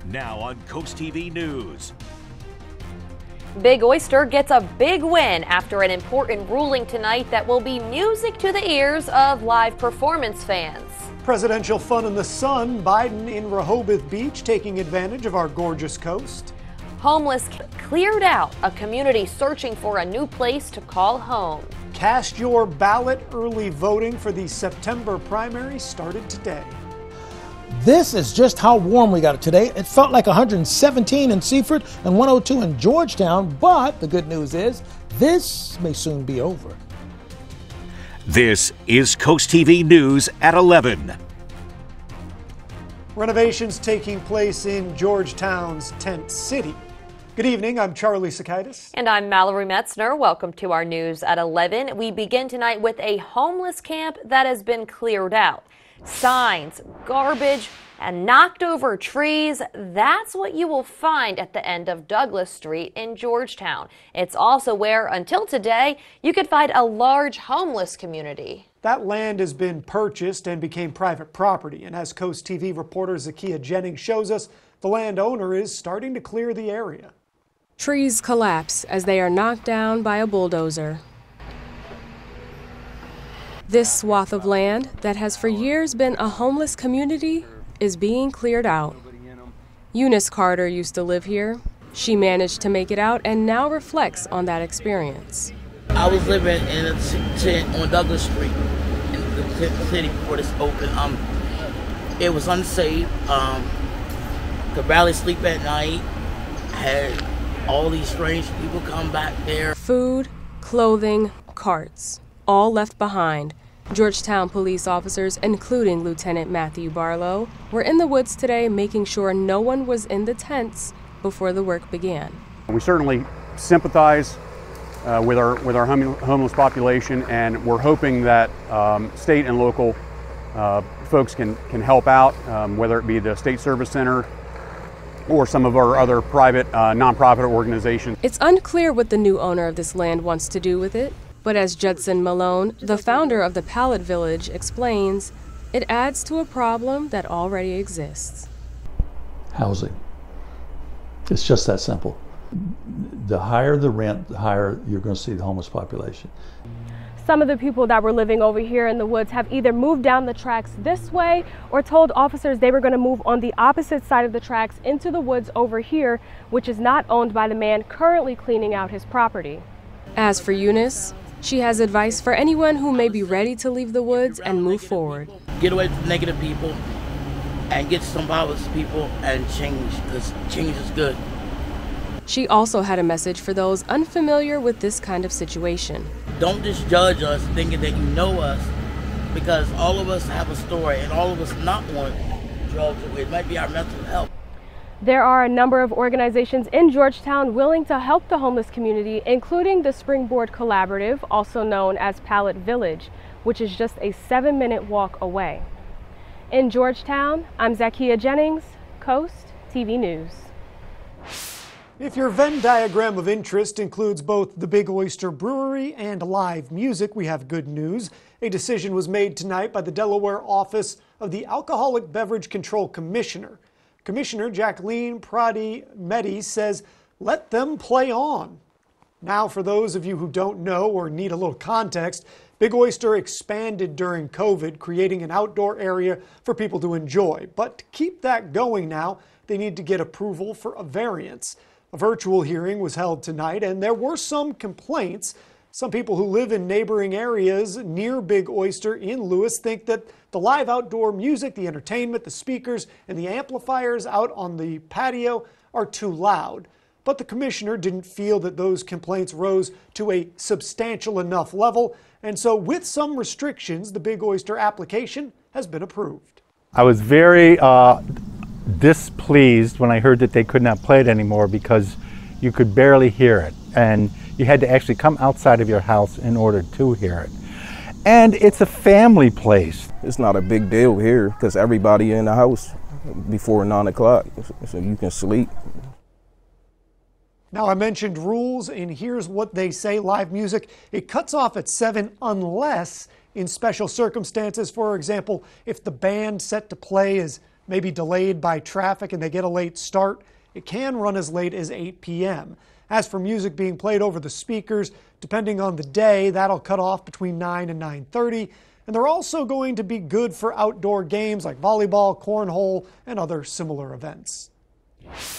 Now on CoastTV News. Big Oyster gets a big win after an important ruling tonight that will be music to the ears of live performance fans. Presidential fun in the sun, Biden in Rehothoth Beach taking advantage of our gorgeous coast. Homeless cleared out a community searching for a new place to call home. Cast your ballot. Early voting for the September primary started today. This is just how warm we got it today. It felt like 117 in Seaford and 102 in Georgetown, but the good news is this may soon be over. This is CoastTV News at 11. Renovations taking place in Georgetown's Tent City. Good evening, I'm Charlie Sakaitis. And I'm Mallory Metzner. Welcome to our news at 11. We begin tonight with a homeless camp that has been cleared out. Signs, garbage, and knocked over trees. That's what you will find at the end of Douglas Street in Georgetown. It's also where, until today, you could find a large homeless community. That land has been purchased and became private property. And as Coast TV reporter Zakiya Jennings shows us, the landowner is starting to clear the area. Trees collapse as they are knocked down by a bulldozer. This swath of land that has for years been a homeless community is being cleared out. Eunice Carter used to live here. She managed to make it out and now reflects on that experience. I was living in a tent on Douglas Street in the tent city before this opened. It was unsafe. Could barely sleep at night. Had all these strange people come back there. Food, clothing, carts, all left behind. Georgetown police officers, including Lieutenant Matthew Barlow, were in the woods today making sure no one was in the tents before the work began. We certainly sympathize with our homeless population, and we're hoping that state and local folks can help out, whether it be the State Service Center or some of our other private nonprofit organizations. It's unclear what the new owner of this land wants to do with it. But as Judson Malone, the founder of the Pallet Village, explains, it adds to a problem that already exists. Housing. It's just that simple. The higher the rent, the higher you're going to see the homeless population. Some of the people that were living over here in the woods have either moved down the tracks this way or told officers they were going to move on the opposite side of the tracks into the woods over here, which is not owned by the man currently cleaning out his property. As for Eunice, she has advice for anyone who may be ready to leave the woods and move forward. Get away from negative people and get some positive people and change, because change is good. She also had a message for those unfamiliar with this kind of situation. Don't just judge us thinking that you know us, because all of us have a story and all of us not want drugs. It might be our mental health. There are a number of organizations in Georgetown willing to help the homeless community, including the Springboard Collaborative, also known as Pallet Village, which is just a 7-minute walk away. In Georgetown, I'm Zakiya Jennings, Coast TV News. If your Venn diagram of interest includes both the Big Oyster Brewery and live music, we have good news. A decision was made tonight by the Delaware office of the Alcoholic Beverage Control Commissioner. Commissioner Jacqueline Pradi-Meddy says, let them play on. Now, for those of you who don't know or need a little context, Big Oyster expanded during COVID, creating an outdoor area for people to enjoy. But to keep that going now, they need to get approval for a variance. A virtual hearing was held tonight, and there were some complaints. Some people who live in neighboring areas near Big Oyster in Lewis think that the live outdoor music, the entertainment, the speakers, and the amplifiers out on the patio are too loud. But the commissioner didn't feel that those complaints rose to a substantial enough level, and so with some restrictions, the Big Oyster application has been approved. I was very displeased when I heard that they could not play it anymore because you could barely hear it, and you had to actually come outside of your house in order to hear it. And it's a family place. It's not a big deal here because everybody in the house before 9 o'clock, so you can sleep. Now, I mentioned rules, and here's what they say. Live music, it cuts off at 7 unless in special circumstances. For example, if the band set to play is may be delayed by traffic and they get a late start, it can run as late as 8 p.m. As for music being played over the speakers, depending on the day, that'll cut off between 9 and 9:30. And they're also going to be good for outdoor games like volleyball, cornhole, and other similar events.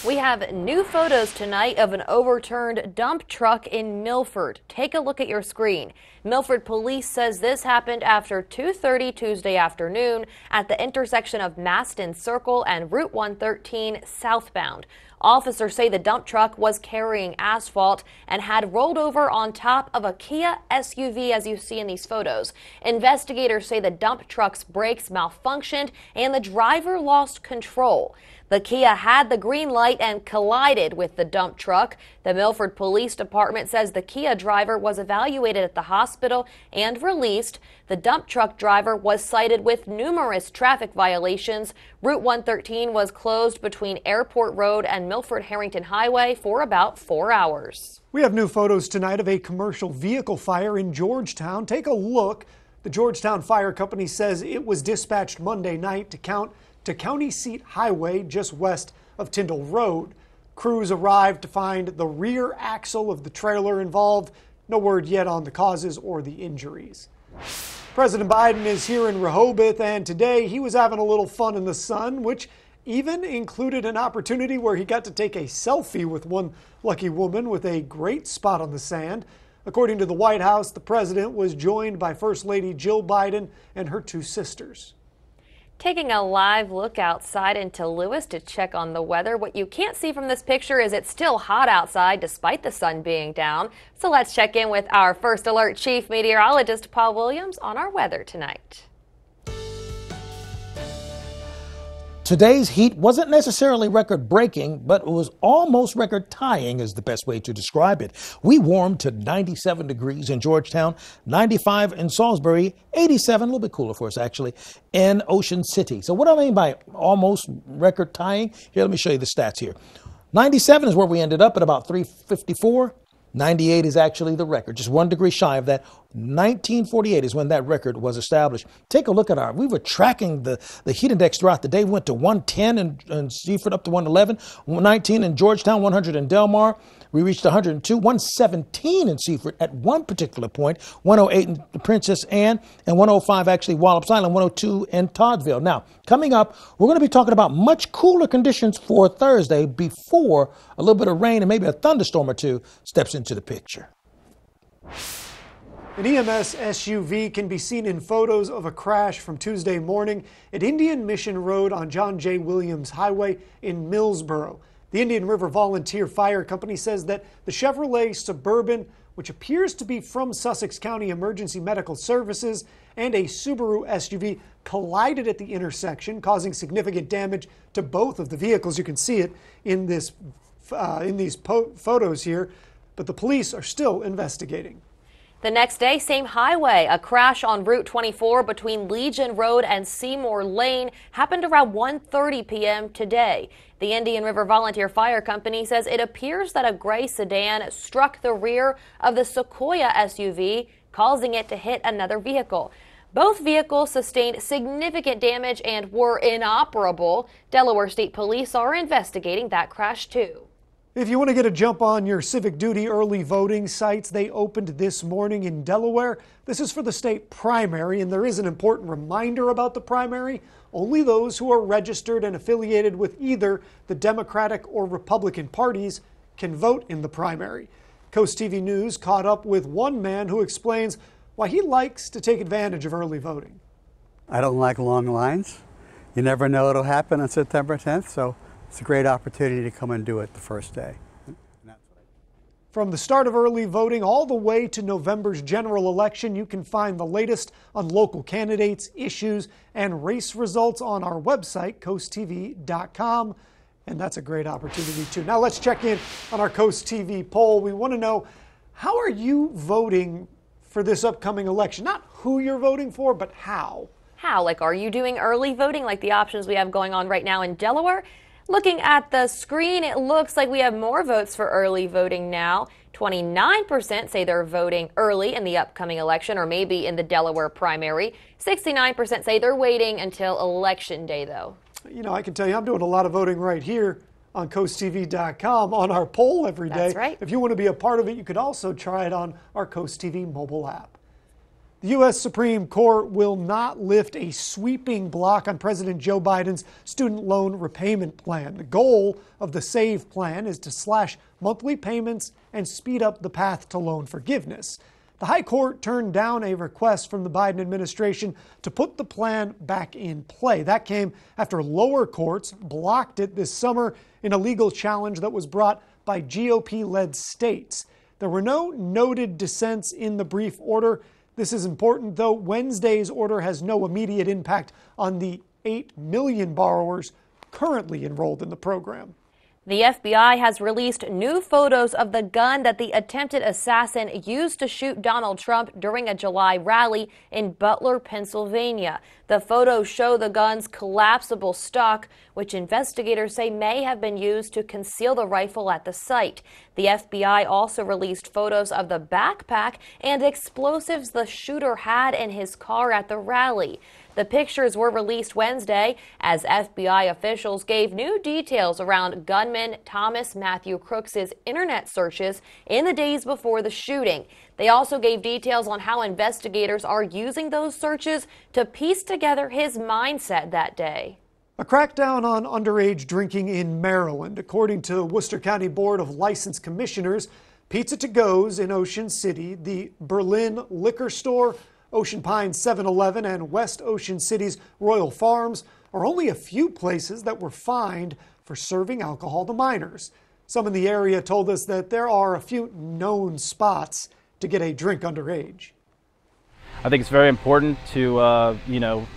We have new photos tonight of an overturned dump truck in Milford. Take a look at your screen. Milford police says this happened after 2:30 Tuesday afternoon at the intersection of Maston Circle and Route 113 southbound. Officers say the dump truck was carrying asphalt and had rolled over on top of a Kia SUV, as you see in these photos. Investigators say the dump truck's brakes malfunctioned and the driver lost control. The Kia had the green light and collided with the dump truck. The Milford Police Department says the Kia driver was evaluated at the hospital and released. The dump truck driver was cited with numerous traffic violations. Route 113 was closed between Airport Road and Milford Harrington Highway for about 4 hours. We have new photos tonight of a commercial vehicle fire in Georgetown. Take a look. The Georgetown Fire Company says it was dispatched Monday night to County Seat Highway just west of Tyndall Road. Crews arrived to find the rear axle of the trailer involved. No word yet on the causes or the injuries. President Biden is here in Rehoboth, and today he was having a little fun in the sun, which even included an opportunity where he got to take a selfie with one lucky woman with a great spot on the sand. According to the White House, the president was joined by First Lady Jill Biden and her two sisters. Taking a live look outside into Lewis to check on the weather. What you can't see from this picture is it's still hot outside despite the sun being down. So let's check in with our First Alert Chief Meteorologist Paul Williams on our weather tonight. Today's heat wasn't necessarily record-breaking, but it was almost record-tying is the best way to describe it. We warmed to 97 degrees in Georgetown, 95 in Salisbury, 87, a little bit cooler for us actually, in Ocean City. So what do I mean by almost record-tying? Here, let me show you the stats here. 97 is where we ended up at about 354. 98 is actually the record, just 1 degree shy of that. 1948 is when that record was established. Take a look at we were tracking the heat index throughout the day. We went to 110 in Seaford, up to 111, 119 in Georgetown, 100 in Del Mar. We reached 102, 117 in Seaford at one particular point, 108 in Princess Anne, and 105 actually Wallops Island, 102 in Toddsville. Now, coming up, we're going to be talking about much cooler conditions for Thursday before a little bit of rain and maybe a thunderstorm or two steps into the picture. An EMS SUV can be seen in photos of a crash from Tuesday morning at Indian Mission Road on John J. Williams Highway in Millsboro. The Indian River Volunteer Fire Company says that the Chevrolet Suburban, which appears to be from Sussex County Emergency Medical Services, and a Subaru SUV collided at the intersection, causing significant damage to both of the vehicles. You can see it in these photos here, but the police are still investigating. The next day, same highway. A crash on Route 24 between Legion Road and Seymour Lane happened around 1:30 p.m. today. The Indian River Volunteer Fire Company says it appears that a gray sedan struck the rear of the Sequoia SUV, causing it to hit another vehicle. Both vehicles sustained significant damage and were inoperable. Delaware State Police are investigating that crash too. If you want to get a jump on your civic duty early voting sites, they opened this morning in Delaware. This is for the state primary, and there is an important reminder about the primary. Only those who are registered and affiliated with either the Democratic or Republican parties can vote in the primary. CoastTV News caught up with one man who explains why he likes to take advantage of early voting. I don't like long lines. You never know what'll happen on September 10th, so it's a great opportunity to come and do it the first day. From the start of early voting all the way to November's general election, you can find the latest on local candidates, issues, and race results on our website, coasttv.com. And that's a great opportunity too. Now let's check in on our Coast TV poll. We want to know, how are you voting for this upcoming election? Not who you're voting for, but how. How? Like, are you doing early voting like the options we have going on right now in Delaware? Looking at the screen, it looks like we have more votes for early voting now. 29% say they're voting early in the upcoming election or maybe in the Delaware primary. 69% say they're waiting until Election Day, though. You know, I can tell you I'm doing a lot of voting right here on CoastTV.com on our poll every day. That's right. If you want to be a part of it, you could also try it on our Coast TV mobile app. The U.S. Supreme Court will not lift a sweeping block on President Joe Biden's student loan repayment plan. The goal of the SAVE plan is to slash monthly payments and speed up the path to loan forgiveness. The High Court turned down a request from the Biden administration to put the plan back in play. That came after lower courts blocked it this summer in a legal challenge that was brought by GOP-led states. There were no noted dissents in the brief order. This is important, though. Wednesday's order has no immediate impact on the 8 million borrowers currently enrolled in the program. The FBI has released new photos of the gun that the attempted assassin used to shoot Donald Trump during a July rally in Butler, Pennsylvania. The photos show the gun's collapsible stock, which investigators say may have been used to conceal the rifle at the site. The FBI also released photos of the backpack and explosives the shooter had in his car at the rally. The pictures were released Wednesday as FBI officials gave new details around gunman Thomas Matthew Crooks' internet searches in the days before the shooting. They also gave details on how investigators are using those searches to piece together his mindset that day. A crackdown on underage drinking in Maryland. According to Worcester County Board of License Commissioners, Pizza to Go's in Ocean City, the Berlin Liquor Store, Ocean Pines 7-Eleven, and West Ocean City's Royal Farms are only a few places that were fined for serving alcohol to minors. Some in the area told us that there are a few known spots to get a drink underage. I think it's very important to,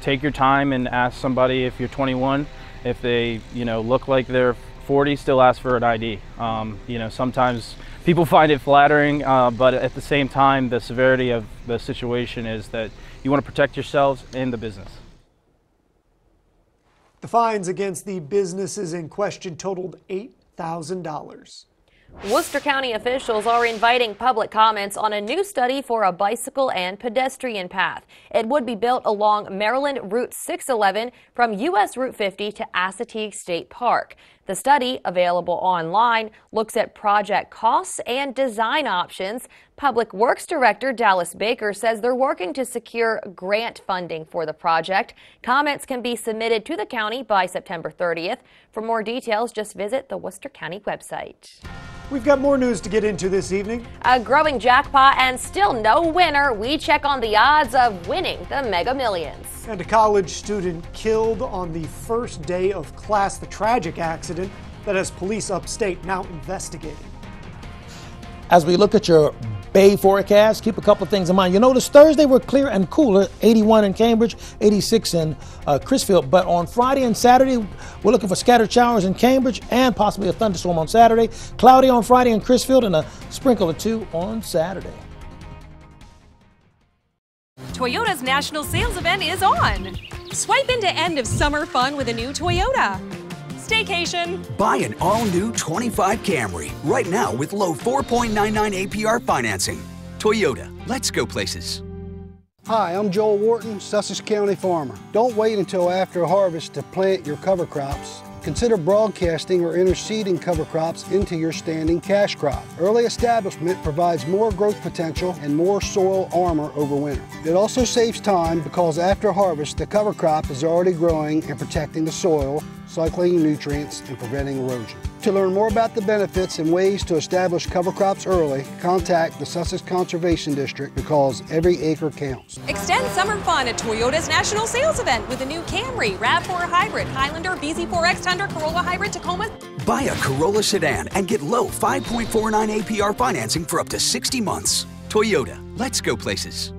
take your time and ask somebody if you're 21. If they, look like they're 40, still ask for an ID. Sometimes people find it flattering, but at the same time, the severity of the situation is that you want to protect yourselves and the business. The fines against the businesses in question totaled $8,000. Worcester County officials are inviting public comments on a new study for a bicycle and pedestrian path. It would be built along Maryland Route 611 from U.S. Route 50 to Assateague State Park. The study, available online, looks at project costs and design options. Public Works Director Dallas Baker says they're working to secure grant funding for the project. Comments can be submitted to the county by September 30th. For more details, just visit the Worcester County website. We've got more news to get into this evening. A growing jackpot and still no winner. We check on the odds of winning the Mega Millions. And a college student killed on the first day of class, the tragic accident that has police upstate now investigating. As we look at your Bay forecast, keep a couple of things in mind. You notice Thursday we're clear and cooler, 81 in Cambridge, 86 in Crisfield. But on Friday and Saturday, we're looking for scattered showers in Cambridge and possibly a thunderstorm on Saturday. Cloudy on Friday in Crisfield and a sprinkle or two on Saturday. Toyota's national sales event is on. Swipe into end of summer fun with a new Toyota. Staycation. Buy an all-new 25 Camry right now with low 4.99 APR financing. Toyota, let's go places. Hi, I'm Joel Wharton, Sussex County farmer. Don't wait until after harvest to plant your cover crops. Consider broadcasting or interseeding cover crops into your standing cash crop. Early establishment provides more growth potential and more soil armor over winter. It also saves time because after harvest, the cover crop is already growing and protecting the soil, cycling nutrients, and preventing erosion. To learn more about the benefits and ways to establish cover crops early, contact the Sussex Conservation District because every acre counts. Extend summer fun at Toyota's national sales event with a new Camry, RAV4 Hybrid, Highlander, BZ4X Tundra, Corolla Hybrid, Tacoma. Buy a Corolla sedan and get low 5.49 APR financing for up to 60 months. Toyota, let's go places.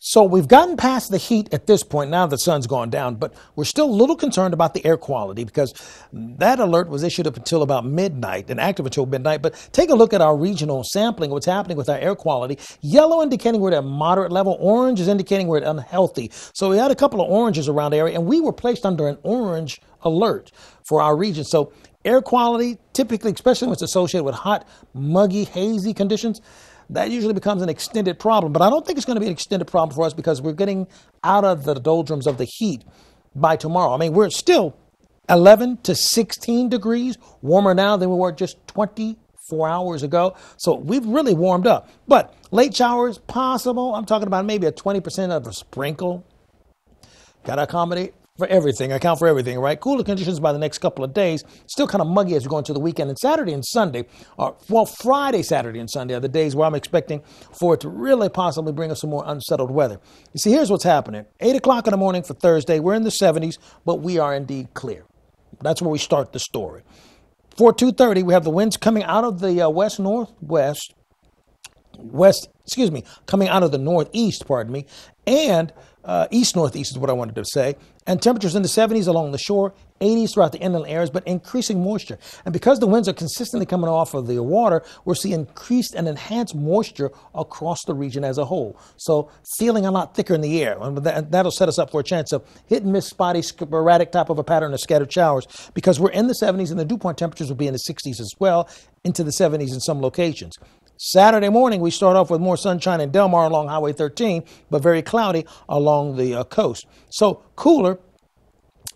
So we've gotten past the heat at this point. Now the sun's gone down, but we're still a little concerned about the air quality because that alert was issued up until about midnight and active until midnight. But take a look at our regional sampling, what's happening with our air quality. Yellow indicating we're at a moderate level. Orange is indicating we're at unhealthy. So we had a couple of oranges around the area and we were placed under an orange alert for our region. So air quality, typically, especially when it's associated with hot, muggy, hazy conditions, that usually becomes an extended problem. But I don't think it's going to be an extended problem for us because we're getting out of the doldrums of the heat by tomorrow. I mean, we're still 11 to 16 degrees warmer now than we were just 24 hours ago. So we've really warmed up. But late showers possible. I'm talking about maybe a 20% of a sprinkle. Got to accommodate for everything. Account for everything, right? Cooler conditions by the next couple of days. Still kind of muggy as we go into the weekend. And Saturday and Sunday, Friday, Saturday, and Sunday are the days where I'm expecting for it to really possibly bring us some more unsettled weather. You see, here's what's happening. 8 o'clock in the morning for Thursday, we're in the 70s, but we are indeed clear. That's where we start the story. For 2:30, we have the winds coming out of the coming out of the northeast, and east-northeast is what I wanted to say. And temperatures in the 70s along the shore, 80s throughout the inland areas, but increasing moisture. And because the winds are consistently coming off of the water, we're seeing increased and enhanced moisture across the region as a whole. So feeling a lot thicker in the air. And that'll set us up for a chance of hit and miss, spotty, sporadic type of a pattern of scattered showers because we're in the 70s and the dew point temperatures will be in the 60s as well, into the 70s in some locations. Saturday morning, we start off with more sunshine in Del Mar along Highway 13, but very cloudy along the coast. So cooler,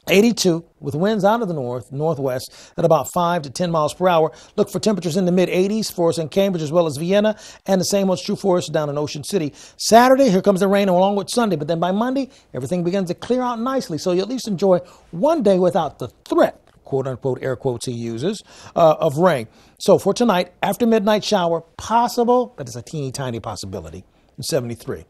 82, with winds out of the northwest at about 5 to 10 miles per hour. Look for temperatures in the mid-80s for us in Cambridge as well as Vienna, and the same was true for us down in Ocean City. Saturday, here comes the rain along with Sunday, but then by Monday, everything begins to clear out nicely, so you at least enjoy one day without the threat, quote-unquote, air quotes he uses, of rain. So for tonight, after midnight shower, possible, but it's a teeny tiny possibility, 73.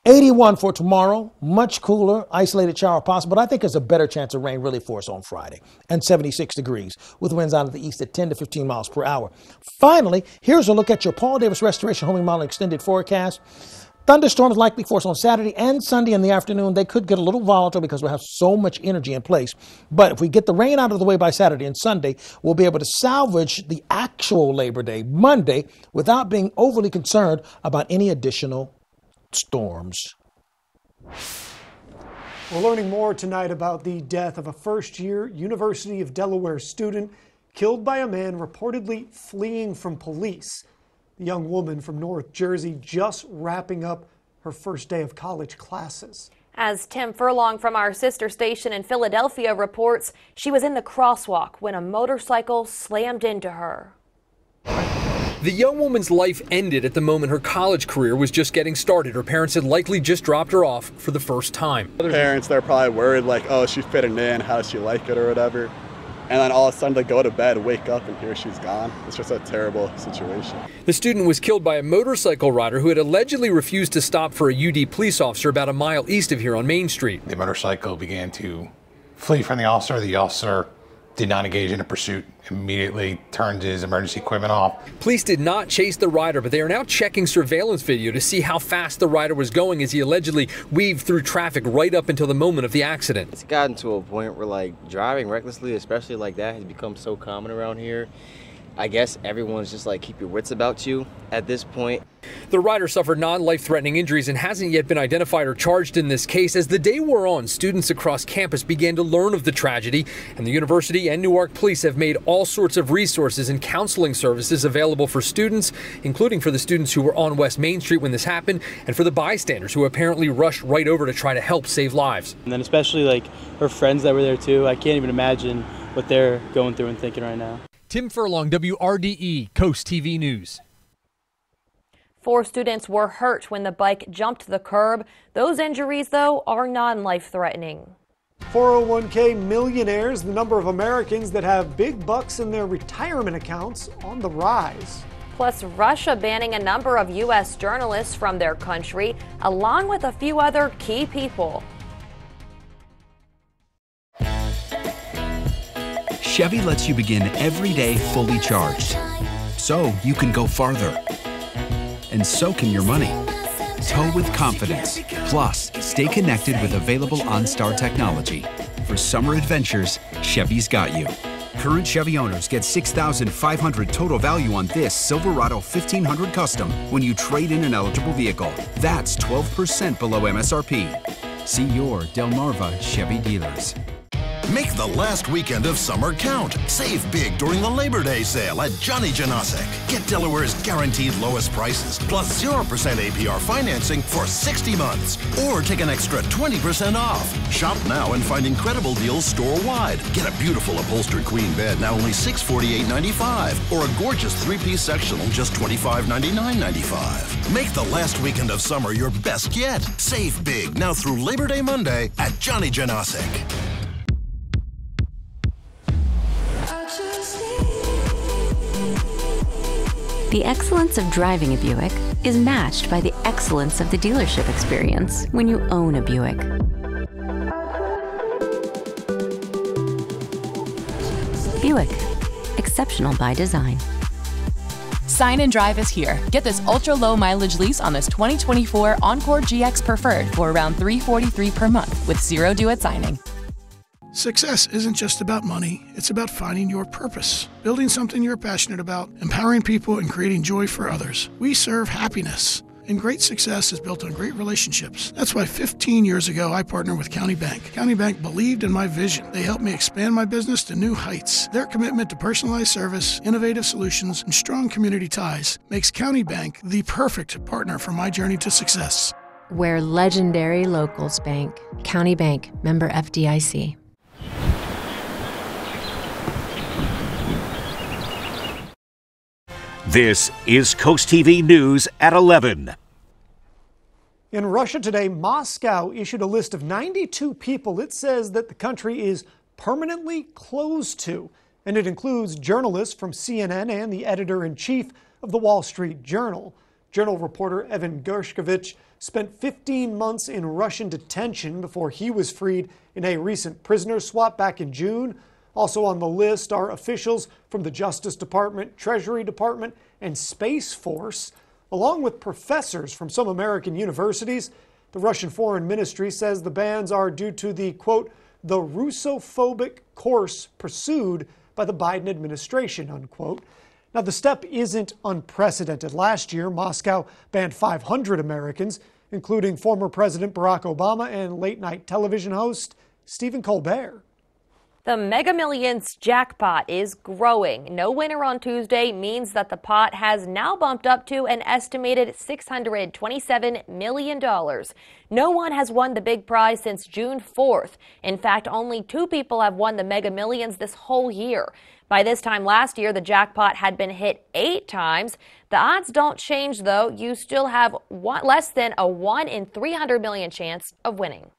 81 for tomorrow, much cooler, isolated shower possible, but I think there's a better chance of rain really for us on Friday, and 76 degrees, with winds out of the east at 10 to 15 miles per hour. Finally, here's a look at your Paul Davis Restoration Homing Model extended forecast. Thunderstorms likely for us on Saturday and Sunday in the afternoon. They could get a little volatile because we'll have so much energy in place. But if we get the rain out of the way by Saturday and Sunday, we'll be able to salvage the actual Labor Day, Monday, without being overly concerned about any additional storms. We're learning more tonight about the death of a first-year University of Delaware student killed by a man reportedly fleeing from police. The young woman from North Jersey just wrapping up her first day of college classes. As Tim Furlong from our sister station in Philadelphia reports, she was in the crosswalk when a motorcycle slammed into her. The young woman's life ended at the moment her college career was just getting started. Her parents had likely just dropped her off for the first time. Other parents, they're probably worried like, oh, she's fitting in, how does she like it or whatever. And then all of a sudden they go to bed, wake up, and here she's gone. It's just a terrible situation. The student was killed by a motorcycle rider who had allegedly refused to stop for a UD police officer about a mile east of here on Main Street. The motorcycle began to flee from the officer. The officer did not engage in a pursuit, immediately turned his emergency equipment off. Police did not chase the rider, but they are now checking surveillance video to see how fast the rider was going as he allegedly weaved through traffic right up until the moment of the accident. It's gotten to a point where like driving recklessly, especially like that, has become so common around here. I guess everyone's just like, keep your wits about you at this point. The rider suffered non-life-threatening injuries and hasn't yet been identified or charged in this case. As the day wore on, students across campus began to learn of the tragedy, and the university and Newark police have made all sorts of resources and counseling services available for students, including for the students who were on West Main Street when this happened, and for the bystanders who apparently rushed right over to try to help save lives. And then especially like her friends that were there too. I can't even imagine what they're going through and thinking right now. Tim Furlong, WRDE, Coast TV News. 4 students were hurt when the bike jumped the curb. Those injuries, though, are non-life-threatening. 401k millionaires, the number of Americans that have big bucks in their retirement accounts, on the rise. Plus, Russia banning a number of U.S. journalists from their country, along with a few other key people. Chevy lets you begin every day fully charged, so you can go farther. And so can your money. Tow with confidence. Plus, stay connected with available OnStar technology. For summer adventures, Chevy's got you. Current Chevy owners get $6,500 total value on this Silverado 1500 Custom when you trade in an eligible vehicle. That's 12% below MSRP. See your Delmarva Chevy dealers. Make the last weekend of summer count. Save big during the Labor Day sale at Johnny Janasek. Get Delaware's guaranteed lowest prices, plus 0% APR financing for 60 months. Or take an extra 20% off. Shop now and find incredible deals store-wide. Get a beautiful upholstered queen bed, now only $648.95. Or a gorgeous three-piece sectional, just $2599.95. Make the last weekend of summer your best yet. Save big now through Labor Day Monday at Johnny Janasek. The excellence of driving a Buick is matched by the excellence of the dealership experience when you own a Buick. Buick, exceptional by design. Sign and Drive is here. Get this ultra-low mileage lease on this 2024 Encore GX Preferred for around $343 per month with 0 due at signing. Success isn't just about money, it's about finding your purpose, building something you're passionate about, empowering people, and creating joy for others. We serve happiness, and great success is built on great relationships. That's why 15 years ago, I partnered with County Bank. County Bank believed in my vision. They helped me expand my business to new heights. Their commitment to personalized service, innovative solutions, and strong community ties makes County Bank the perfect partner for my journey to success. Where legendary locals bank. County Bank, member FDIC. This is CoastTV News at 11. In Russia today, Moscow issued a list of 92 people it says that the country is permanently closed to. And it includes journalists from CNN and the editor-in-chief of the Wall Street Journal. Journal reporter Evan Gershkovich spent 15 months in Russian detention before he was freed in a recent prisoner swap back in June. Also on the list are officials from the Justice Department, Treasury Department, and Space Force, along with professors from some American universities. The Russian Foreign Ministry says the bans are due to the, quote, the Russophobic course pursued by the Biden administration, unquote. Now, the step isn't unprecedented. Last year, Moscow banned 500 Americans, including former President Barack Obama and late-night television host Stephen Colbert. The Mega Millions jackpot is growing. No winner on Tuesday means that the pot has now bumped up to an estimated $627 million. No one has won the big prize since June 4th. In fact, only 2 people have won the Mega Millions this whole year. By this time last year, the jackpot had been hit 8 times. The odds don't change, though. You still have less than a 1 in 300 million chance of winning.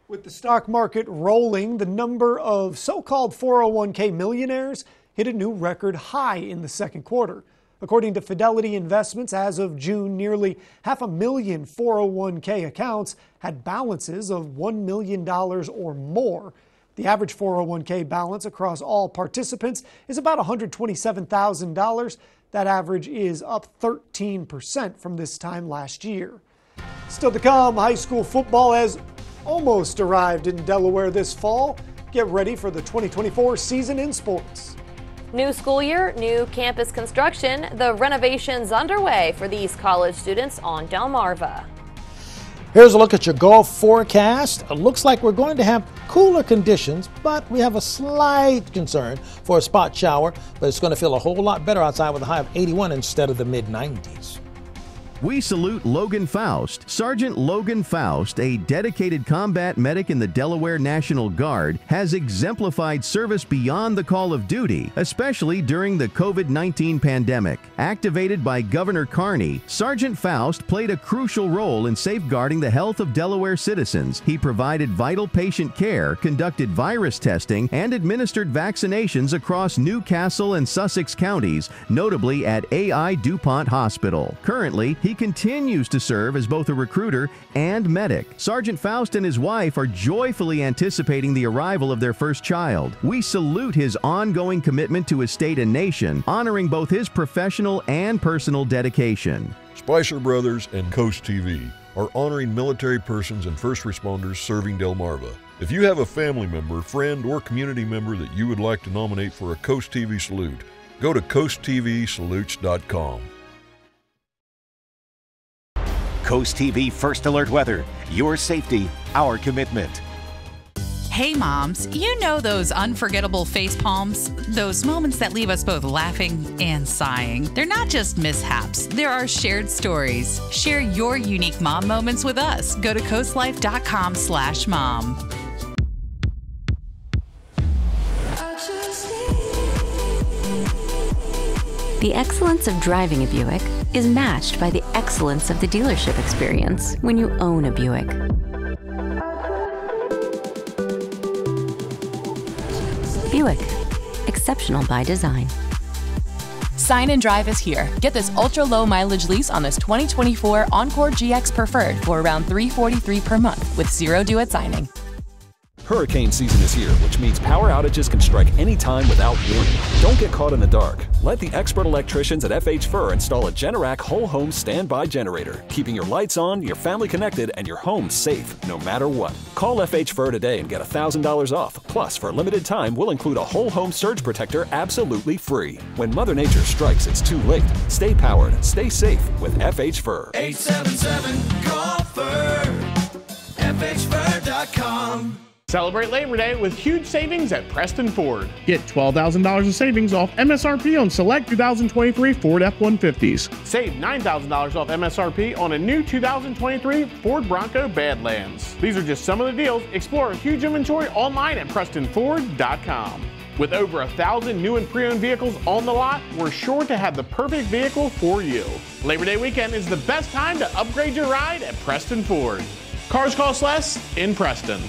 With the stock market rolling, the number of so-called 401k millionaires hit a new record high in the second quarter. According to Fidelity Investments, as of June, nearly 500,000 401k accounts had balances of $1 million or more. The average 401k balance across all participants is about $127,000. That average is up 13% from this time last year. Still to come, high school football has almost arrived in Delaware this fall. Get ready for the 2024 season in sports. New school year, new campus construction. The renovations underway for these college students on Delmarva. Here's a look at your golf forecast. It looks like we're going to have cooler conditions, but we have a slight concern for a spot shower. But it's going to feel a whole lot better outside with a high of 81 instead of the mid-90s. We salute Logan Faust. Sergeant Logan Faust, a dedicated combat medic in the Delaware National Guard, has exemplified service beyond the call of duty, especially during the COVID-19 pandemic. Activated by Governor Carney, Sergeant Faust played a crucial role in safeguarding the health of Delaware citizens. He provided vital patient care, conducted virus testing, and administered vaccinations across Newcastle and Sussex counties, notably at AI DuPont Hospital. Currently, he continues to serve as both a recruiter and medic. Sergeant Faust and his wife are joyfully anticipating the arrival of their first child. We salute his ongoing commitment to his state and nation, honoring both his professional and personal dedication. Spicer Brothers and CoastTV are honoring military persons and first responders serving Delmarva. If you have a family member, friend, or community member that you would like to nominate for a CoastTV salute, go to coasttvsalutes.com. Coast TV First Alert Weather. Your safety, our commitment. Hey moms, you know those unforgettable face palms? Those moments that leave us both laughing and sighing. They're not just mishaps, there are shared stories. Share your unique mom moments with us. Go to coastlife.com/mom. The excellence of driving a Buick is matched by the excellence of the dealership experience when you own a Buick. Buick, exceptional by design. Sign and Drive is here. Get this ultra-low mileage lease on this 2024 Encore GX Preferred for around $343 per month with zero due at signing. Hurricane season is here, which means power outages can strike anytime without warning. Don't get caught in the dark. Let the expert electricians at FH Fur install a Generac whole home standby generator, keeping your lights on, your family connected, and your home safe no matter what. Call FH Fur today and get $1,000 off. Plus, for a limited time, we'll include a whole home surge protector absolutely free. When Mother Nature strikes, it's too late. Stay powered, stay safe with FH Fur. 877-CALL-FUR. FHFur.com. Celebrate Labor Day with huge savings at Preston Ford. Get $12,000 of savings off MSRP on select 2023 Ford F-150s. Save $9,000 off MSRP on a new 2023 Ford Bronco Badlands. These are just some of the deals. Explore a huge inventory online at PrestonFord.com. With over 1,000 new and pre-owned vehicles on the lot, we're sure to have the perfect vehicle for you. Labor Day weekend is the best time to upgrade your ride at Preston Ford. Cars cost less in Preston.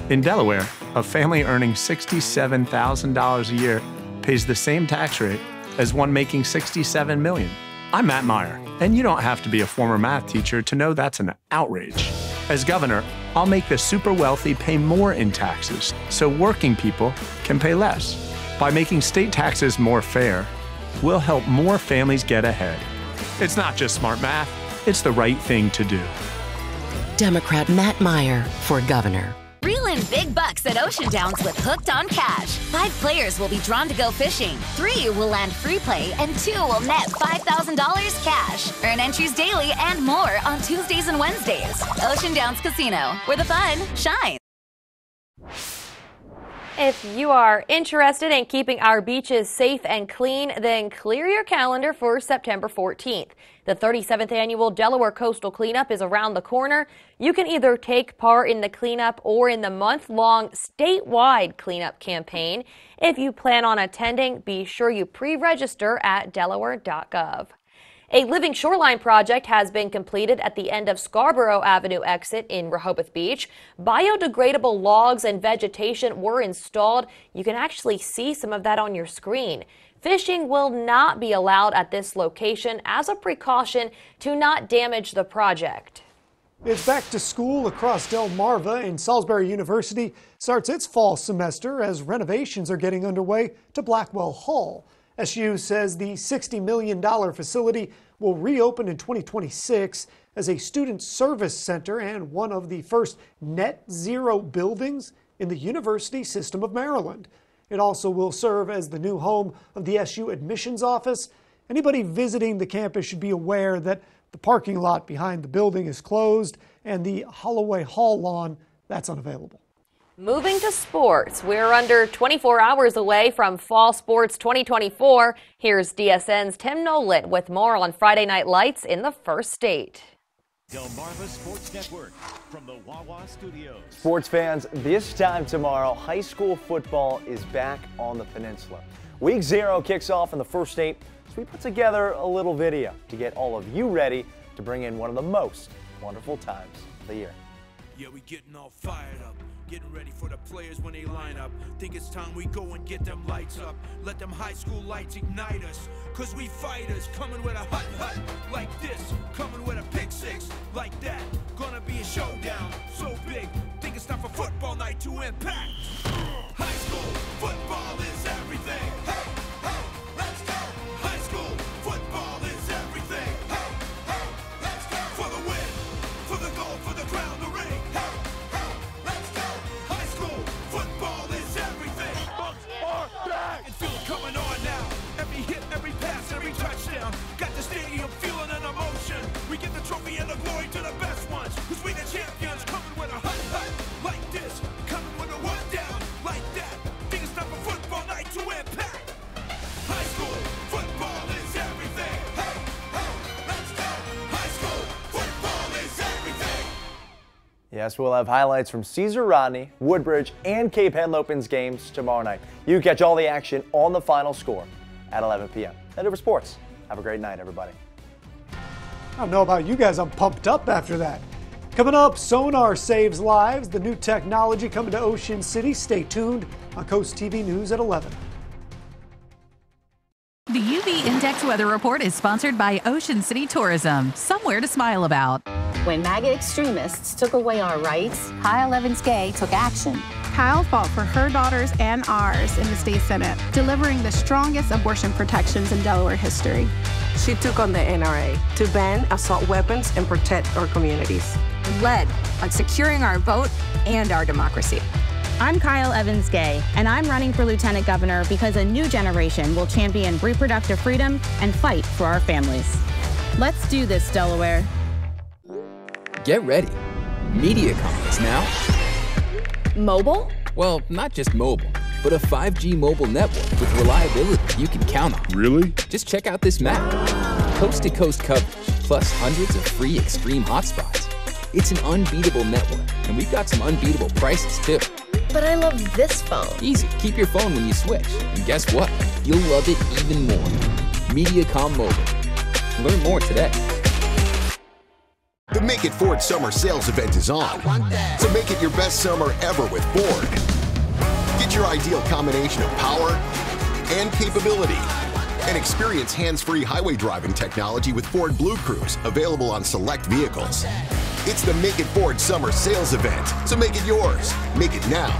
In Delaware, a family earning $67,000 a year pays the same tax rate as one making $67 million. I'm Matt Meyer, and you don't have to be a former math teacher to know that's an outrage. As governor, I'll make the super wealthy pay more in taxes so working people can pay less. By making state taxes more fair, we'll help more families get ahead. It's not just smart math, it's the right thing to do. Democrat Matt Meyer for governor. Reel in big bucks at Ocean Downs with Hooked on Cash. 5 players will be drawn to go fishing. 3 will land free play, and 2 will net $5,000 cash. Earn entries daily and more on Tuesdays and Wednesdays. Ocean Downs Casino, where the fun shines. If you are interested in keeping our beaches safe and clean, then clear your calendar for September 14th. The 37th annual Delaware Coastal Cleanup is around the corner. You can either take part in the cleanup or in the month-long statewide cleanup campaign. If you plan on attending, be sure you pre-register at delaware.gov. A living shoreline project has been completed at the end of Scarborough Avenue exit in Rehothoth Beach. Biodegradable logs and vegetation were installed. You can actually see some of that on your screen. Fishing will not be allowed at this location as a precaution to not damage the project. It's back to school across Delmarva, and Salisbury University starts its fall semester as renovations are getting underway to Blackwell Hall. SU says the $60 million facility will reopen in 2026 as a student service center and one of the first net zero buildings in the University System of Maryland. It also will serve as the new home of the SU admissions office. Anybody visiting the campus should be aware that the parking lot behind the building is closed and the Holloway Hall lawn, that's unavailable. Moving to sports, we're under 24 hours away from Fall Sports 2024. Here's DSN's Tim Nolan with more on Friday Night Lights in the First State. Delmarva Sports Network from the Wawa Studios. Sports fans, this time tomorrow, high school football is back on the peninsula. Week 0 kicks off in the First State, so we put together a little video to get all of you ready to bring in one of the most wonderful times of the year. Yeah, we getting all fired up. Getting ready for the players when they line up. Think it's time we go and get them lights up. Let them high school lights ignite us. Cause we fighters coming with a hut like this. Coming with a pick 6 like that. Gonna be a showdown so big. Think it's time for football night to impact. High school football is everything. Hey, hey, let's go. High school football is everything. Hey, hey, let's go. For the win, for the goal, for the crown, the ring. Hey. Football is everything. Bucks are back. And feel it coming on now. Every hit, every pass, every touchdown. Got the stadium feeling an emotion. We give the trophy and the glory to the best ones. Cause we the champions coming with a hut like this. Coming Yes, we'll have highlights from Caesar Rodney, Woodbridge, and Cape Henlopen's games tomorrow night. You can catch all the action on the Final Score at 11 p.m. Head over sports. Have a great night, everybody. I don't know about you guys, I'm pumped up after that. Coming up, sonar saves lives, the new technology coming to Ocean City. Stay tuned on Coast TV News at 11. The UV Index Weather Report is sponsored by Ocean City Tourism, somewhere to smile about. When MAGA extremists took away our rights, Kyle Evans-Gay took action. Kyle fought for her daughters and ours in the state Senate, delivering the strongest abortion protections in Delaware history. She took on the NRA to ban assault weapons and protect our communities. Led on securing our vote and our democracy. I'm Kyle Evans-Gay, and I'm running for lieutenant governor because a new generation will champion reproductive freedom and fight for our families. Let's do this, Delaware. Get ready. MediaCom is now mobile? Well, not just mobile, but a 5G mobile network with reliability you can count on. Really? Just check out this map. Coast-to-coast coverage, plus hundreds of free extreme hotspots. It's an unbeatable network, and we've got some unbeatable prices, too. But I love this phone. Easy. Keep your phone when you switch. And guess what? You'll love it even more. MediaCom Mobile. Learn more today. The Make It Ford Summer Sales Event is on. So make it your best summer ever with Ford. Get your ideal combination of power and capability. And experience hands-free highway driving technology with Ford Blue Cruise, available on select vehicles. It's the Make It Ford Summer Sales Event, so make it yours. Make it now.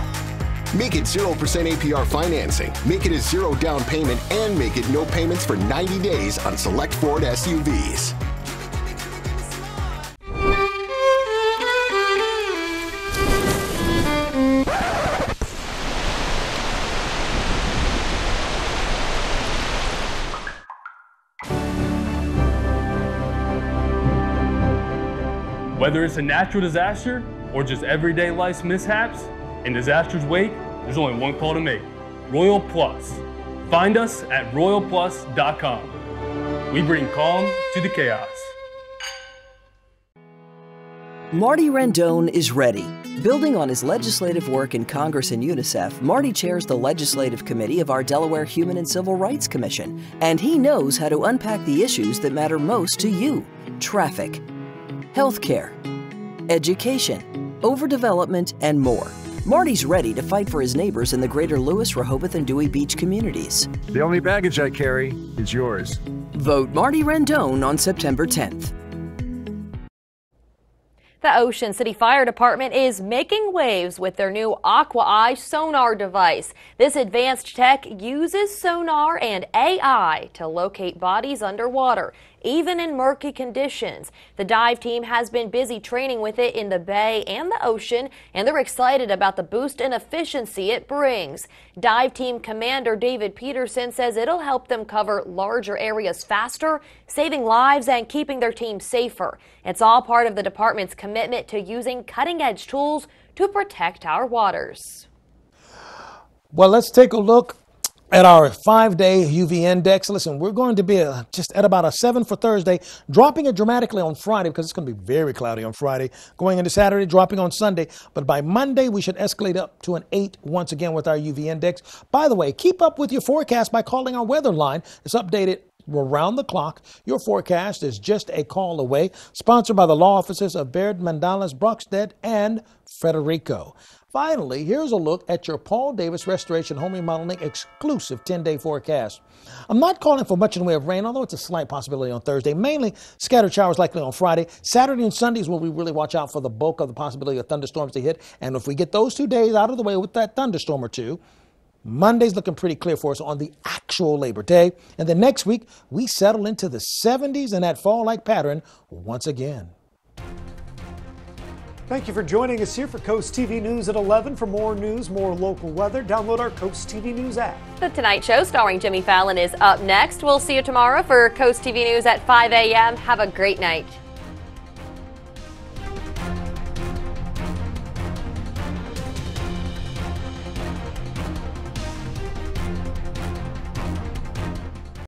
Make it 0% APR financing, make it a zero down payment, and make it no payments for 90 days on select Ford SUVs. Whether it's a natural disaster or just everyday life's mishaps, in disaster's wake, there's only one call to make: Royal Plus. Find us at royalplus.com. We bring calm to the chaos. Marty Rendon is ready. Building on his legislative work in Congress and UNICEF, Marty chairs the Legislative Committee of our Delaware Human and Civil Rights Commission, and he knows how to unpack the issues that matter most to you: traffic, healthcare, education, overdevelopment, and more. Marty's ready to fight for his neighbors in the greater Lewis, Rehoboth, and Dewey Beach communities. The only baggage I carry is yours. Vote Marty Rendon on September 10th. The Ocean City Fire Department is making waves with their new Aqua Eye sonar device. This advanced tech uses sonar and AI to locate bodies underwater, even in murky conditions. The dive team has been busy training with it in the bay and the ocean, and they're excited about the boost in efficiency it brings. Dive team commander David Peterson says it'll help them cover larger areas faster, saving lives and keeping their team safer. It's all part of the department's commitment to using cutting-edge tools to protect our waters. Well, let's take a look at our 5-day UV index. Listen, we're going to be just at about a 7 for Thursday, dropping it dramatically on Friday because it's going to be very cloudy on Friday, going into Saturday, dropping on Sunday. But by Monday, we should escalate up to an 8 once again with our UV index. By the way, keep up with your forecast by calling our weather line. It's updated around the clock. Your forecast is just a call away. Sponsored by the law offices of Baird, Mandales, Brockstead, and Federico. Finally, here's a look at your Paul Davis Restoration Home Remodeling exclusive 10-day forecast. I'm not calling for much in the way of rain, although it's a slight possibility on Thursday. Mainly scattered showers likely on Friday. Saturday and Sunday is when we really watch out for the bulk of the possibility of thunderstorms to hit. And if we get those 2 days out of the way with that thunderstorm or two, Monday's looking pretty clear for us on the actual Labor Day. And then next week, we settle into the 70s in that fall-like pattern once again. Thank you for joining us here for Coast TV News at 11. For more news, more local weather, download our Coast TV News app. The Tonight Show starring Jimmy Fallon is up next. We'll see you tomorrow for Coast TV News at 5 a.m. Have a great night.